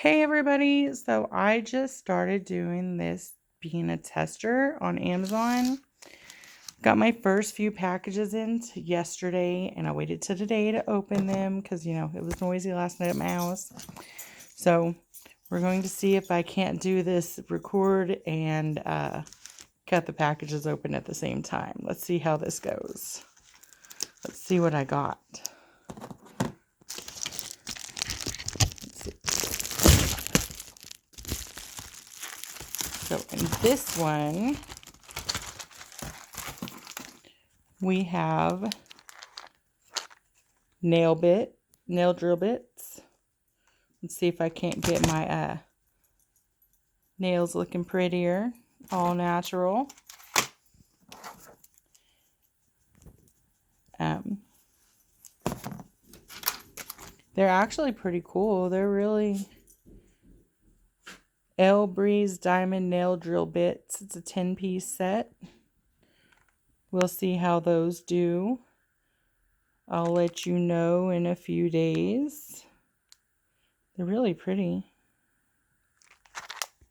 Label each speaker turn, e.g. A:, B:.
A: Hey everybody, so I just started doing this being a tester on Amazon. Got my first few packages in yesterday and I waited till today to open them because it was noisy last night at my house. So we're going to see if I can't do this record and cut the packages open at the same time. Let's see how this goes. Let's see what I got. So in this one, we have nail drill bits. Let's see if I can't get my nails looking prettier, all natural. They're actually pretty cool. They're really Elle Diamond Nail Drill Bits. It's a 10-piece set. We'll see how those do. I'll let you know in a few days. They're really pretty.